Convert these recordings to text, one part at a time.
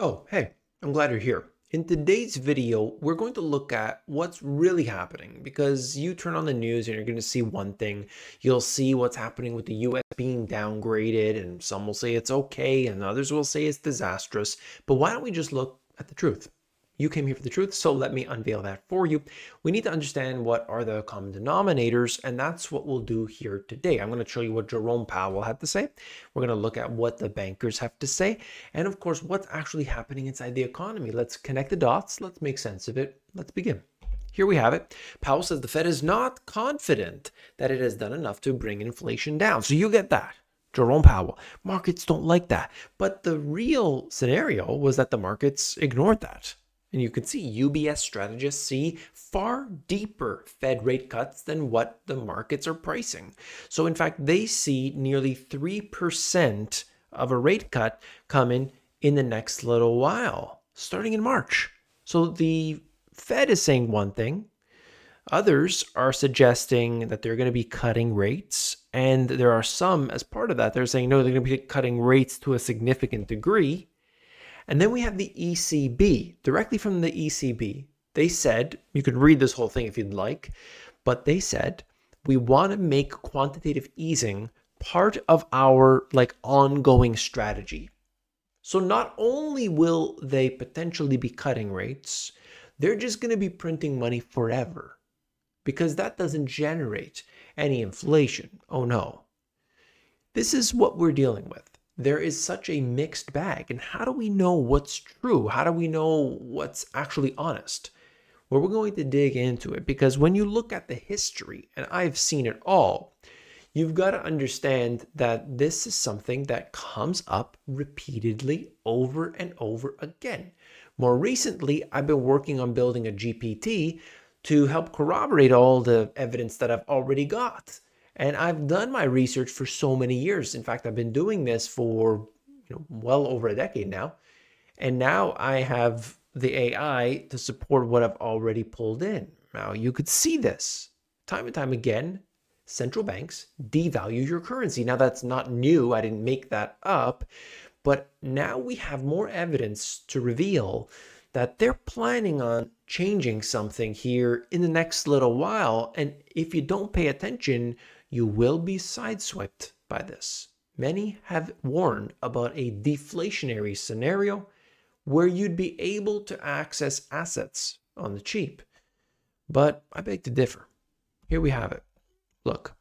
Oh, hey, I'm glad you're here. In today's video, we're going to look at what's really happening because you turn on the news and you're going to see one thing. You'll see what's happening with the US being downgraded, and some will say it's okay, and others will say it's disastrous. But why don't we just look at the truth? You came here for the truth, so let me unveil that for you. We need to understand what are the common denominators, and that's what we'll do here today. I'm going to show you what Jerome Powell had to say. We're going to look at what the bankers have to say, and of course, what's actually happening inside the economy. Let's connect the dots. Let's make sense of it. Let's begin. Here we have it. Powell says the Fed is not confident that it has done enough to bring inflation down. So you get that. Jerome Powell. Markets don't like that. But the real scenario was that the markets ignored that. And you can see UBS strategists see far deeper Fed rate cuts than what the markets are pricing. So in fact, they see nearly 3% of a rate cut coming in the next little while, starting in March. So the Fed is saying one thing. Others are suggesting that they're going to be cutting rates. And there are some, as part of that, they're saying, no, they're going to be cutting rates to a significant degree. And then we have the ECB, directly from the ECB. They said, you can read this whole thing if you'd like, but they said, we want to make quantitative easing part of our ongoing strategy. So not only will they potentially be cutting rates, they're just going to be printing money forever because that doesn't generate any inflation. Oh no. This is what we're dealing with. There is such a mixed bag. And how do we know what's true? How do we know what's actually honest? Well, we're going to dig into it because when you look at the history, and I've seen it all, you've got to understand that this is something that comes up repeatedly over and over again. More recently, I've been working on building a GPT to help corroborate all the evidence that I've already got. And I've done my research for so many years. In fact, I've been doing this for well over a decade now. And now I have the AI to support what I've already pulled in. Now, you could see this time and time again. Central banks devalue your currency. Now, that's not new. I didn't make that up. But now we have more evidence to reveal that they're planning on changing something here in the next little while. And if you don't pay attention, you will be sideswiped by this. Many have warned about a deflationary scenario where you'd be able to access assets on the cheap. But I beg to differ. Here we have it. Look,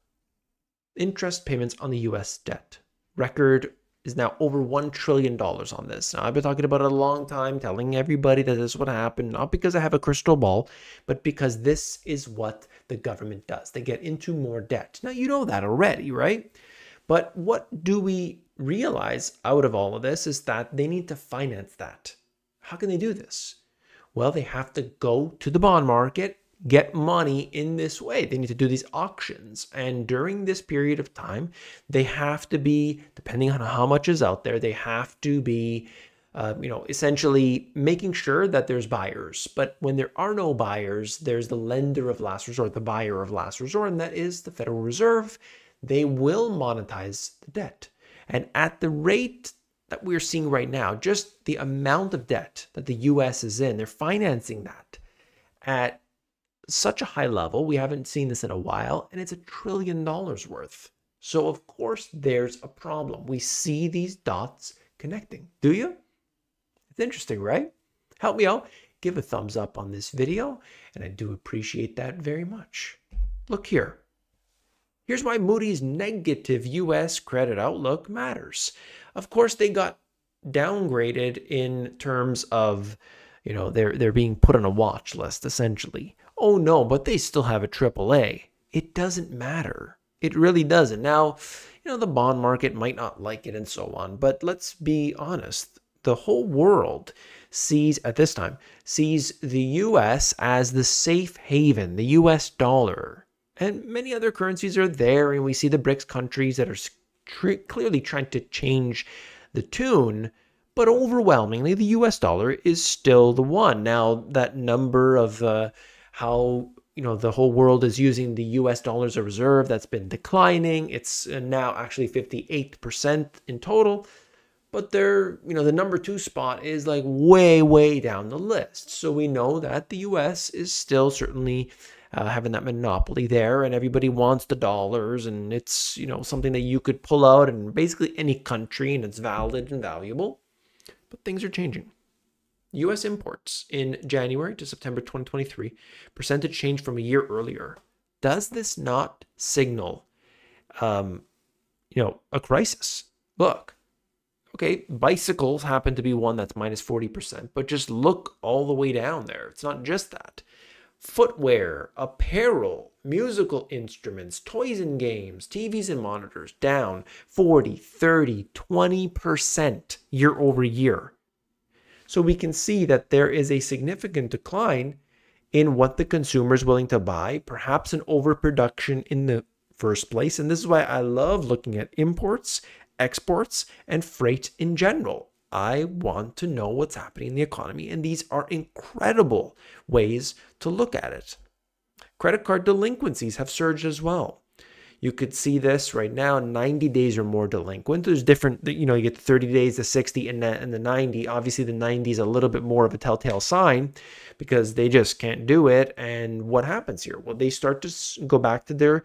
interest payments on the US debt. Record is now over $1 trillion on this. Now, I've been talking about it a long time, telling everybody that this would happen, not because I have a crystal ball, but because this is what the government does. They get into more debt. Now, you know that already, right? But what do we realize out of all of this is that they need to finance that. How can they do this? Well, they have to go to the bond market, get money in this way. They need to do these auctions. And during this period of time, they have to be, depending on how much is out there, they have to be, essentially making sure that there's buyers. But when there are no buyers, there's the lender of last resort, the buyer of last resort, and that is the Federal Reserve. They will monetize the debt. And at the rate that we're seeing right now, just the amount of debt that the US is in, they're financing that at such a high level. We haven't seen this in a while, and it's $1 trillion worth. So of course there's a problem. We see these dots connecting. Do you? It's interesting, right? Help me out. Give a thumbs up on this video, and I do appreciate that very much. Look here. Here's why Moody's negative US credit outlook matters. Of course, they got downgraded in terms of, they're being put on a watch list essentially. Oh no, but they still have a AAA. It doesn't matter. It really doesn't. Now, the bond market might not like it and so on, but let's be honest. The whole world sees the US as the safe haven, the US dollar. And many other currencies are there, and we see the BRICS countries that are clearly trying to change the tune, but overwhelmingly the US dollar is still the one. Now, that number of how the whole world is using the US dollar as a reserve, that's been declining. It's now actually 58% in total. but they're, the number two spot is like way, way down the list. So we know that the US is still certainly having that monopoly there, and everybody wants the dollars, and it's, something that you could pull out in basically any country, and it's valid and valuable. But things are changing. US imports in January to September 2023, percentage change from a year earlier. Does this not signal, a crisis? Look, okay, bicycles happen to be one that's minus 40%, but just look all the way down there. It's not just that. Footwear, apparel, musical instruments, toys and games, TVs and monitors down 40, 30, 20% year over year. So we can see that there is a significant decline in what the consumer is willing to buy, perhaps an overproduction in the first place. And this is why I love looking at imports, exports, and freight in general. I want to know what's happening in the economy, and these are incredible ways to look at it. Credit card delinquencies have surged as well. You could see this right now, 90 days or more delinquent. There's different, you get the 30 days, the 60, and the 90. Obviously, the 90 is a little bit more of a telltale sign because they just can't do it. And what happens here? Well, they start to go back to their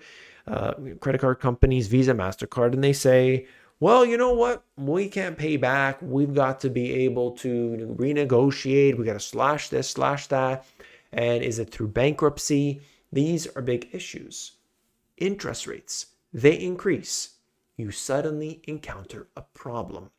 credit card companies, Visa, MasterCard, and they say, well, you know what? We can't pay back. We've got to be able to renegotiate. We got to slash this, slash that. And is it through bankruptcy? These are big issues. Interest rates, they increase. You suddenly encounter a problem.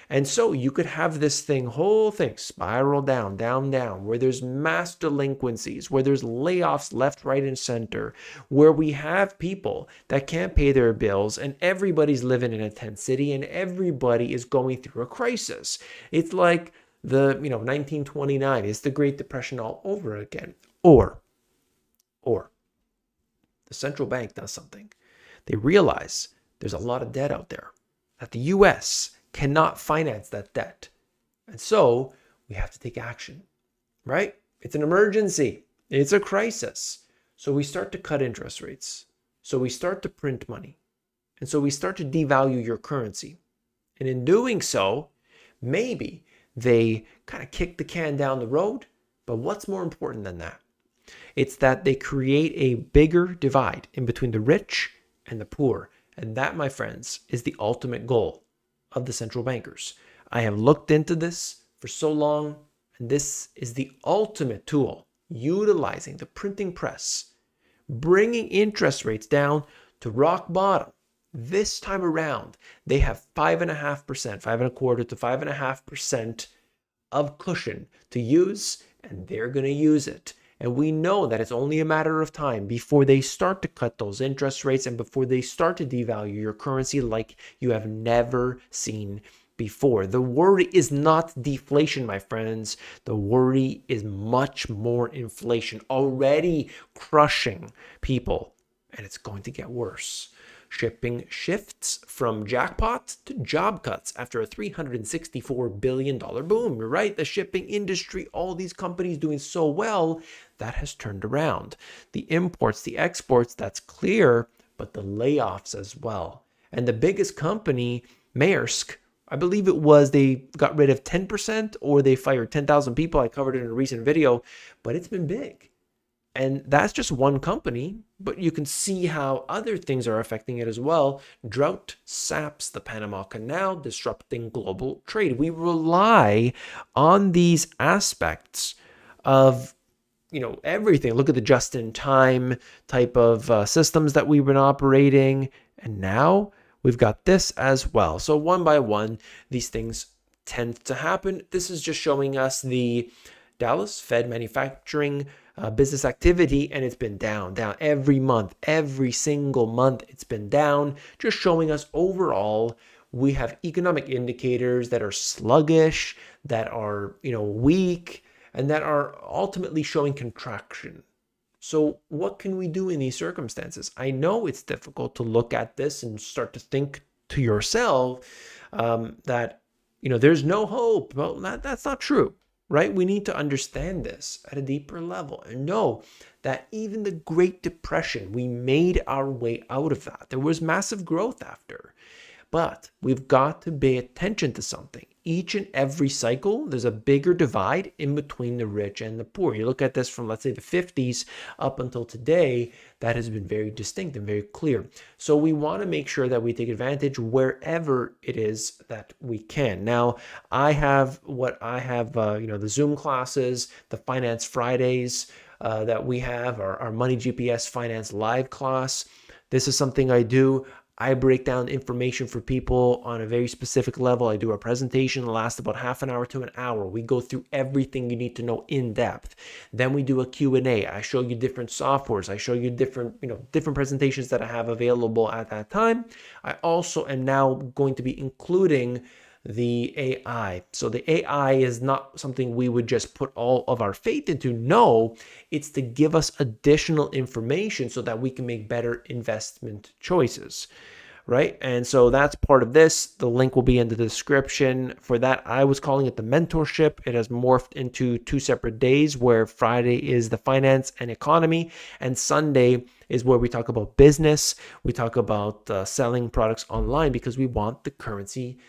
And so you could have this whole thing spiral down, down, down, where there's mass delinquencies, where there's layoffs left, right, and center, where we have people that can't pay their bills, and everybody's living in a tent city, and everybody is going through a crisis. It's like the 1929. It's the Great Depression all over again. Or the central bank does something. They realize there's a lot of debt out there, that the US cannot finance that debt. And so we have to take action, right? It's an emergency. It's a crisis. So we start to cut interest rates. So we start to print money. And so we start to devalue your currency. And in doing so, maybe they kind of kick the can down the road. But what's more important than that? It's that they create a bigger divide in between the rich and the poor. And that, my friends, is the ultimate goal of the central bankers. I have looked into this for so long, and this is the ultimate tool, utilizing the printing press, bringing interest rates down to rock bottom. This time around, they have 5.5%, 5.25% to 5.5% of cushion to use, and they're going to use it. And we know that it's only a matter of time before they start to cut those interest rates and before they start to devalue your currency like you have never seen before. The worry is not deflation, my friends. The worry is much more inflation, already crushing people, and it's going to get worse. Shipping shifts from jackpot to job cuts after a $364 billion boom. You're right, the shipping industry, all these companies doing so well, that has turned around. The imports, the exports, that's clear, but the layoffs as well. And the biggest company, Maersk, I believe it was, they got rid of 10% or they fired 10,000 people. I covered it in a recent video, but it's been big. And that's just one company, but you can see how other things are affecting it as well. Drought saps the Panama Canal, disrupting global trade. We rely on these aspects of, everything. Look at the just-in-time type of systems that we've been operating. And now we've got this as well. So one by one, these things tend to happen. This is just showing us the Dallas Fed manufacturing business activity, and it's been down every month, every single month it's been down, just showing us overall we have economic indicators that are sluggish, that are weak, and that are ultimately showing contraction. So what can we do in these circumstances? I know it's difficult to look at this and start to think to yourself that there's no hope. Well, that's not true. Right? We need to understand this at a deeper level and know that even the Great Depression, we made our way out of that. There was massive growth after. But we've got to pay attention to something. Each and every cycle, there's a bigger divide in between the rich and the poor. You look at this from, let's say, the 50s up until today, that has been very distinct and very clear. So we want to make sure that we take advantage wherever it is that we can. Now, I have the Zoom classes, the Finance Fridays that we have, our Money GPS Finance Live class. This is something I do. I break down information for people on a very specific level. I do a presentation that lasts about half an hour to an hour. We go through everything you need to know in depth. Then we do a Q&A. I show you different softwares. I show you different presentations that I have available at that time. I also am now going to be including the AI. So the AI is not something we would just put all of our faith into. No, it's to give us additional information so that we can make better investment choices, right? And so that's part of this. The link will be in the description for that. I was calling it the mentorship. It has morphed into 2 separate days, where Friday is the finance and economy, and Sunday is where we talk about business. We talk about selling products online, because we want the currency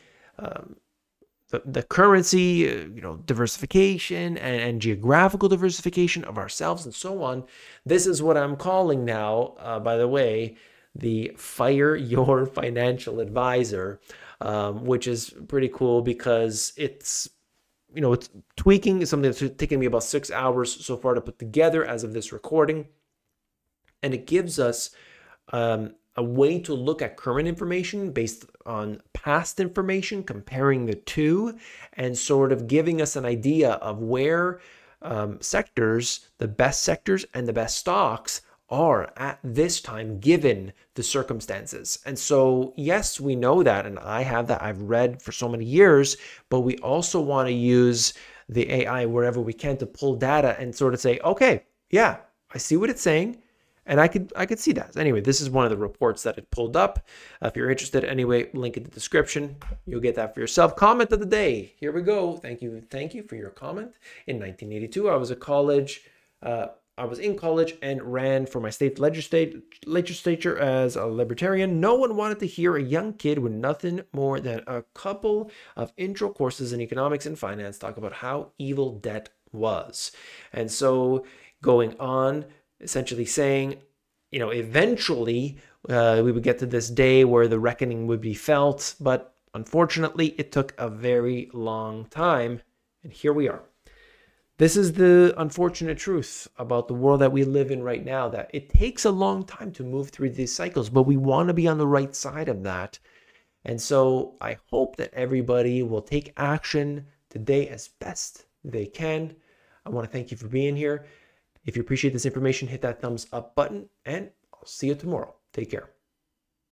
diversification and geographical diversification of ourselves and so on. This is what I'm calling now, by the way, the Fire Your Financial Advisor, which is pretty cool because it's tweaking something that's taken me about 6 hours so far to put together as of this recording. And it gives us a way to look at current information based on past information, comparing the two, and sort of giving us an idea of where sectors, the best sectors and the best stocks are at this time, given the circumstances. And so, yes, we know that, and I have that, I've read for so many years, but we also want to use the AI wherever we can to pull data and sort of say, okay, yeah, I see what it's saying. And I could see that. Anyway, this is one of the reports that it pulled up. If you're interested, anyway, link in the description. You'll get that for yourself. Comment of the day. Here we go. Thank you for your comment. In 1982, I was in college and ran for my state legislature as a libertarian. No one wanted to hear a young kid with nothing more than a couple of intro courses in economics and finance talk about how evil debt was. And so going on, essentially saying, eventually we would get to this day where the reckoning would be felt, but unfortunately it took a very long time, and here we are. This is the unfortunate truth about the world that we live in right now, that it takes a long time to move through these cycles, but we want to be on the right side of that. And so I hope that everybody will take action today as best they can. I want to thank you for being here. If you appreciate this information, hit that thumbs up button, and I'll see you tomorrow. Take care.